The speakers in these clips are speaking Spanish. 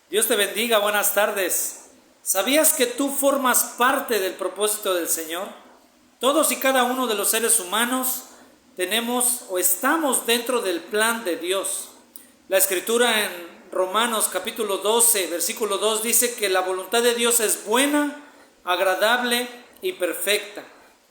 Dios te bendiga, buenas tardes. ¿Sabías que tú formas parte del propósito del Señor? Todos y cada uno de los seres humanos tenemos o estamos dentro del plan de Dios. La escritura en Romanos capítulo 12, versículo 2 dice que la voluntad de Dios es buena, agradable y perfecta.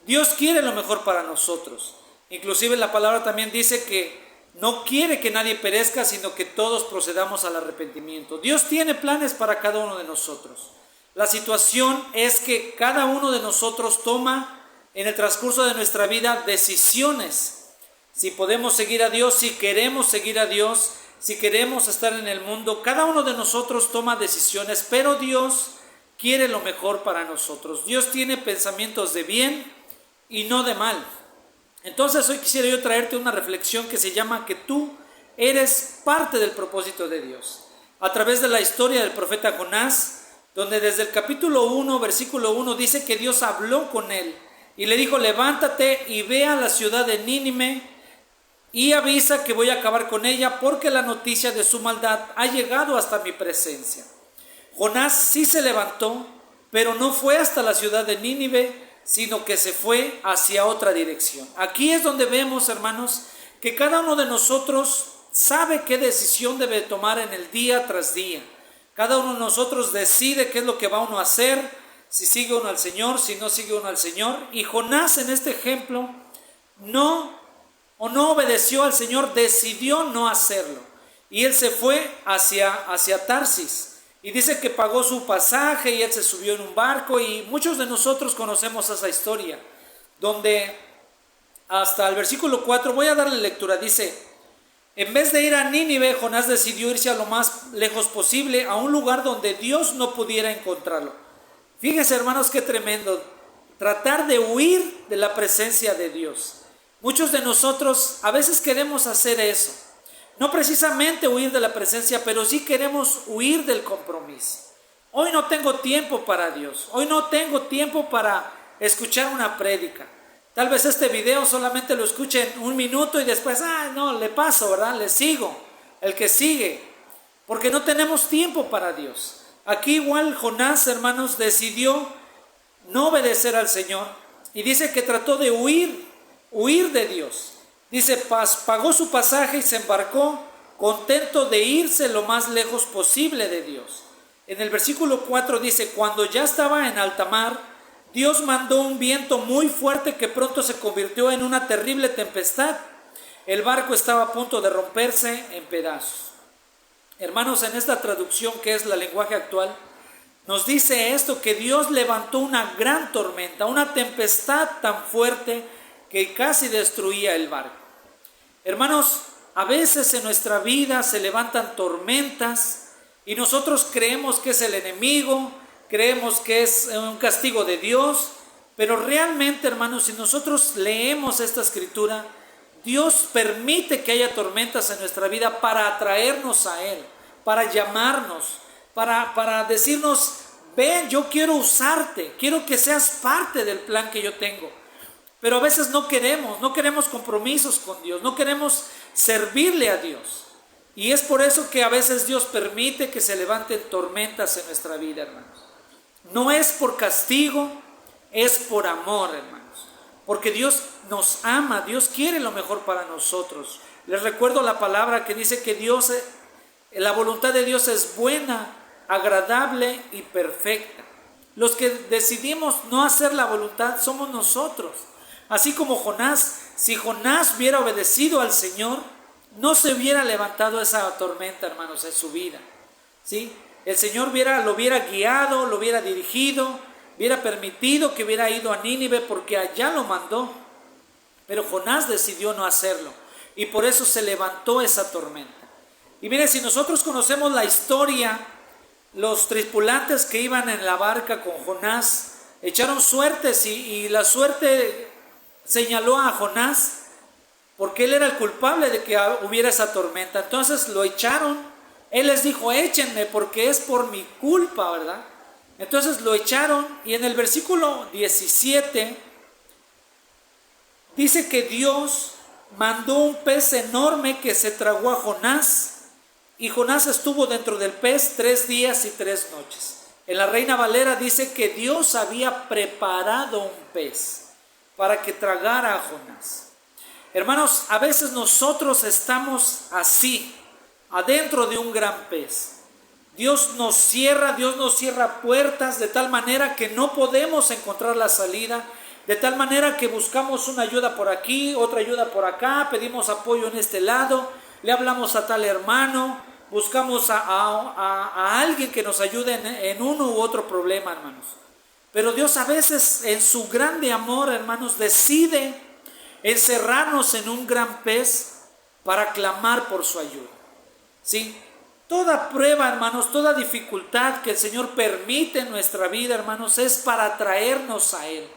Dios quiere lo mejor para nosotros. Inclusive la palabra también dice que no quiere que nadie perezca, sino que todos procedamos al arrepentimiento. Dios tiene planes para cada uno de nosotros. La situación es que cada uno de nosotros toma en el transcurso de nuestra vida decisiones. Si podemos seguir a Dios, si queremos seguir a Dios, si queremos estar en el mundo, cada uno de nosotros toma decisiones, pero Dios quiere lo mejor para nosotros. Dios tiene pensamientos de bien y no de mal. Entonces hoy quisiera yo traerte una reflexión que se llama que tú eres parte del propósito de Dios. A través de la historia del profeta Jonás, donde desde el capítulo 1, versículo 1 dice que Dios habló con él y le dijo: levántate y ve a la ciudad de Nínive y avisa que voy a acabar con ella, porque la noticia de su maldad ha llegado hasta mi presencia. Jonás sí se levantó, pero no fue hasta la ciudad de Nínive, sino que se fue hacia otra dirección. Aquí es donde vemos, hermanos, que cada uno de nosotros sabe qué decisión debe tomar en el día tras día. Cada uno de nosotros decide qué es lo que va uno a hacer, si sigue uno al Señor, si no sigue uno al Señor. Y Jonás, en este ejemplo, no obedeció al Señor, decidió no hacerlo. Y él se fue hacia Tarsis. Y dice que pagó su pasaje y él se subió en un barco, y muchos de nosotros conocemos esa historia, donde hasta el versículo 4, voy a darle lectura, dice: en vez de ir a Nínive, Jonás decidió irse a lo más lejos posible, a un lugar donde Dios no pudiera encontrarlo. Fíjense, hermanos, qué tremendo, tratar de huir de la presencia de Dios. Muchos de nosotros a veces queremos hacer eso. No precisamente huir de la presencia, pero sí queremos huir del compromiso. Hoy no tengo tiempo para Dios. Hoy no tengo tiempo para escuchar una prédica. Tal vez este video solamente lo escuchen un minuto y después, no, le paso, ¿verdad? Le sigo. El que sigue. Porque no tenemos tiempo para Dios. Aquí igual Jonás, hermanos, decidió no obedecer al Señor. Y dice que trató de huir de Dios. Dice, pagó su pasaje y se embarcó, contento de irse lo más lejos posible de Dios. En el versículo 4 dice: cuando ya estaba en alta mar, Dios mandó un viento muy fuerte que pronto se convirtió en una terrible tempestad. El barco estaba a punto de romperse en pedazos. Hermanos, en esta traducción, que es la lenguaje actual, nos dice esto, que Dios levantó una gran tormenta, una tempestad tan fuerte que casi destruía el barco. Hermanos, a veces en nuestra vida se levantan tormentas y nosotros creemos que es el enemigo, creemos que es un castigo de Dios, pero realmente, hermanos, si nosotros leemos esta escritura, Dios permite que haya tormentas en nuestra vida para atraernos a Él, para llamarnos, para decirnos: ven, yo quiero usarte, quiero que seas parte del plan que yo tengo. Pero a veces no queremos compromisos con Dios, no queremos servirle a Dios. Y es por eso que a veces Dios permite que se levanten tormentas en nuestra vida, hermanos. No es por castigo, es por amor, hermanos. Porque Dios nos ama, Dios quiere lo mejor para nosotros. Les recuerdo la palabra que dice que la voluntad de Dios es buena, agradable y perfecta. Los que decidimos no hacer la voluntad somos nosotros. Así como Jonás, si Jonás hubiera obedecido al Señor, no se hubiera levantado esa tormenta, hermanos, en su vida. ¿Sí? El Señor lo hubiera guiado, lo hubiera dirigido, hubiera permitido que hubiera ido a Nínive, porque allá lo mandó. Pero Jonás decidió no hacerlo, y por eso se levantó esa tormenta. Y miren, si nosotros conocemos la historia, los tripulantes que iban en la barca con Jonás echaron suertes, y la suerte señaló a Jonás, porque él era el culpable de que hubiera esa tormenta. Entonces lo echaron. Él les dijo: échenme porque es por mi culpa, ¿verdad? Entonces lo echaron, y en el versículo 17 dice que Dios mandó un pez enorme que se tragó a Jonás. y Jonás estuvo dentro del pez 3 días y 3 noches. En la Reina Valera dice que Dios había preparado un pez para que tragara a Jonás. Hermanos, a veces nosotros estamos así, adentro de un gran pez. Dios nos cierra puertas de tal manera que no podemos encontrar la salida, de tal manera que buscamos una ayuda por aquí, otra ayuda por acá, pedimos apoyo en este lado, le hablamos a tal hermano, buscamos a alguien que nos ayude en uno u otro problema, hermanos. Pero Dios a veces en su grande amor, hermanos, decide encerrarnos en un gran pez para clamar por su ayuda. ¿Sí? Toda prueba, hermanos, toda dificultad que el Señor permite en nuestra vida, hermanos, es para atraernos a Él.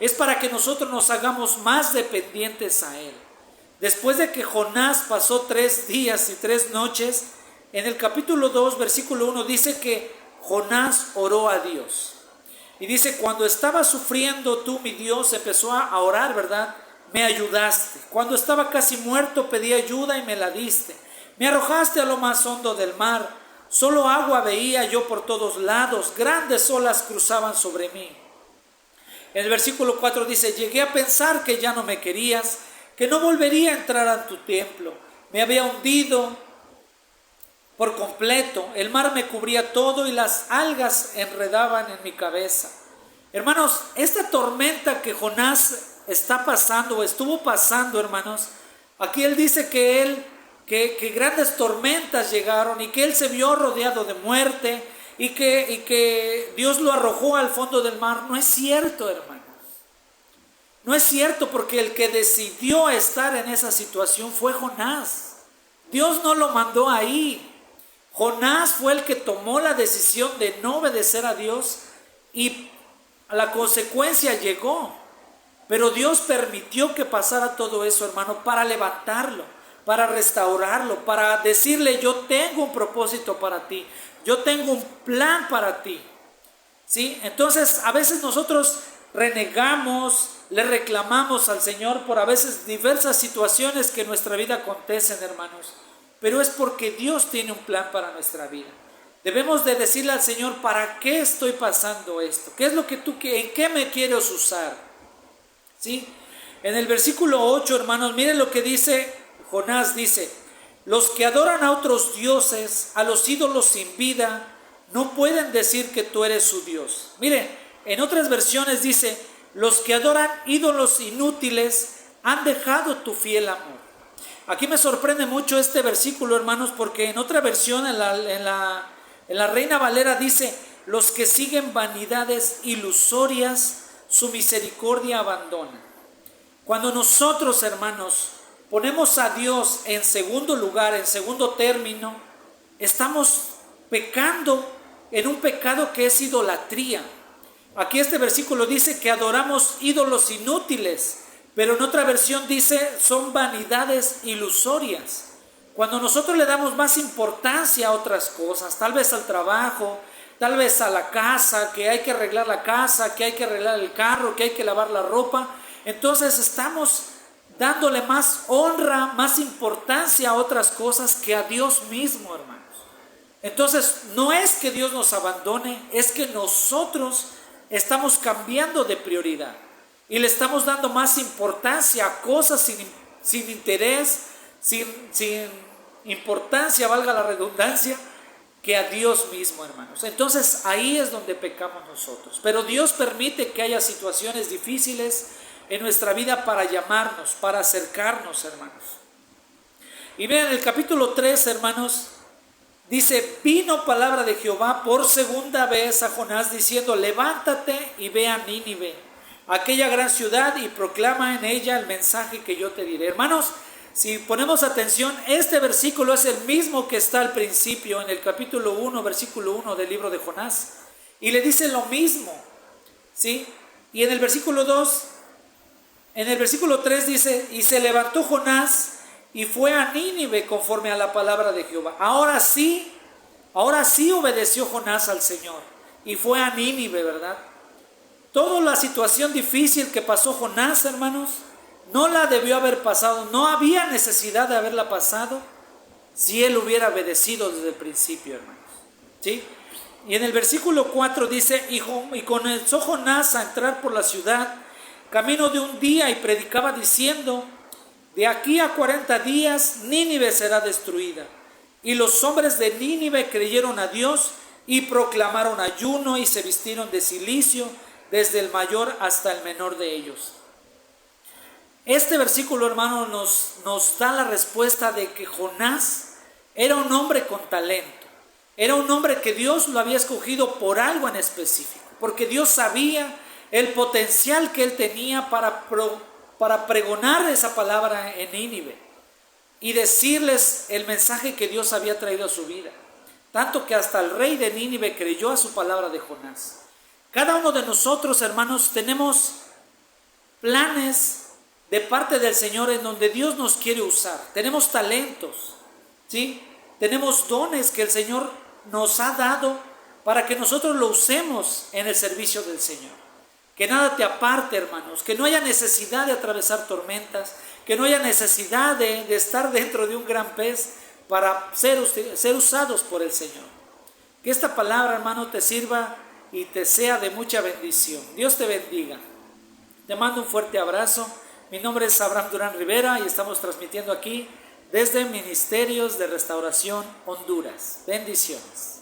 Es para que nosotros nos hagamos más dependientes a Él. Después de que Jonás pasó 3 días y 3 noches, en el capítulo 2, versículo 1, dice que Jonás oró a Dios. Y dice, cuando estaba sufriendo tú, mi Dios, empezó a orar, ¿verdad? Me ayudaste. Cuando estaba casi muerto, pedí ayuda y me la diste. Me arrojaste a lo más hondo del mar. Solo agua veía yo por todos lados. Grandes olas cruzaban sobre mí. En el versículo 4 dice, llegué a pensar que ya no me querías, que no volvería a entrar a tu templo. Me había hundido por completo. El mar me cubría todo y las algas enredaban en mi cabeza. Hermanos, esta tormenta que Jonás está pasando o estuvo pasando, hermanos, aquí él dice que grandes tormentas llegaron y que él se vio rodeado de muerte y que Dios lo arrojó al fondo del mar. No es cierto, hermanos. No es cierto, porque el que decidió estar en esa situación fue Jonás. Dios no lo mandó ahí. Jonás fue el que tomó la decisión de no obedecer a Dios y a la consecuencia llegó. Pero Dios permitió que pasara todo eso, hermano, para levantarlo, para restaurarlo, para decirle, yo tengo un propósito para ti, yo tengo un plan para ti. ¿Sí? Entonces, a veces nosotros renegamos, le reclamamos al Señor por a veces diversas situaciones que en nuestra vida acontecen, hermanos. Pero es porque Dios tiene un plan para nuestra vida. Debemos de decirle al Señor, ¿para qué estoy pasando esto? ¿Qué es lo que en qué me quieres usar? ¿Sí? En el versículo 8, hermanos, miren lo que dice Jonás, dice, los que adoran a otros dioses, a los ídolos sin vida, no pueden decir que tú eres su Dios. Miren, en otras versiones dice, los que adoran ídolos inútiles han dejado tu fiel amor. Aquí me sorprende mucho este versículo, hermanos, porque en otra versión, en la Reina Valera dice, los que siguen vanidades ilusorias, su misericordia abandona. Cuando nosotros, hermanos, ponemos a Dios en segundo lugar, en segundo término, estamos pecando en un pecado que es idolatría. Aquí este versículo dice que adoramos ídolos inútiles, pero en otra versión dice son vanidades ilusorias. Cuando nosotros le damos más importancia a otras cosas, tal vez al trabajo, tal vez a la casa, que hay que arreglar la casa, que hay que arreglar el carro, que hay que lavar la ropa, entonces estamos dándole más honra, más importancia a otras cosas que a Dios mismo, hermanos. Entonces no es que Dios nos abandone, es que nosotros estamos cambiando de prioridad y le estamos dando más importancia a cosas sin interés, sin importancia, valga la redundancia, que a Dios mismo, hermanos. Entonces ahí es donde pecamos nosotros. Pero Dios permite que haya situaciones difíciles en nuestra vida para llamarnos, para acercarnos, hermanos. Y vean el capítulo 3, hermanos, dice, vino palabra de Jehová por segunda vez a Jonás diciendo, levántate y ve a Nínive, aquella gran ciudad, y proclama en ella el mensaje que yo te diré. Hermanos, si ponemos atención, este versículo es el mismo que está al principio en el capítulo 1, versículo 1 del libro de Jonás. Y le dice lo mismo, ¿sí? Y en el versículo 2, en el versículo 3 dice, y se levantó Jonás y fue a Nínive conforme a la palabra de Jehová. Ahora sí obedeció Jonás al Señor y fue a Nínive, ¿verdad? Toda la situación difícil que pasó Jonás, hermanos, no la debió haber pasado, no había necesidad de haberla pasado si él hubiera obedecido desde el principio, hermanos. ¿Sí? Y en el versículo 4 dice, y comenzó Jonás a entrar por la ciudad, camino de un día, y predicaba diciendo, de aquí a 40 días Nínive será destruida. Y los hombres de Nínive creyeron a Dios y proclamaron ayuno y se vistieron de cilicio, desde el mayor hasta el menor de ellos. Este versículo, hermano, nos da la respuesta de que Jonás era un hombre con talento. Era un hombre que Dios lo había escogido por algo en específico, porque Dios sabía el potencial que él tenía para pregonar esa palabra en Nínive y decirles el mensaje que Dios había traído a su vida. Tanto que hasta el rey de Nínive creyó a su palabra de Jonás. Cada uno de nosotros, hermanos, tenemos planes de parte del Señor en donde Dios nos quiere usar. Tenemos talentos, ¿sí? Tenemos dones que el Señor nos ha dado para que nosotros lo usemos en el servicio del Señor. Que nada te aparte, hermanos, que no haya necesidad de atravesar tormentas, que no haya necesidad de estar dentro de un gran pez para ser usados por el Señor. Que esta palabra, hermano, te sirva y te sea de mucha bendición. Dios te bendiga. Te mando un fuerte abrazo. Mi nombre es Abraham Durán Rivera y estamos transmitiendo aquí desde Ministerios de Restauración Honduras. Bendiciones.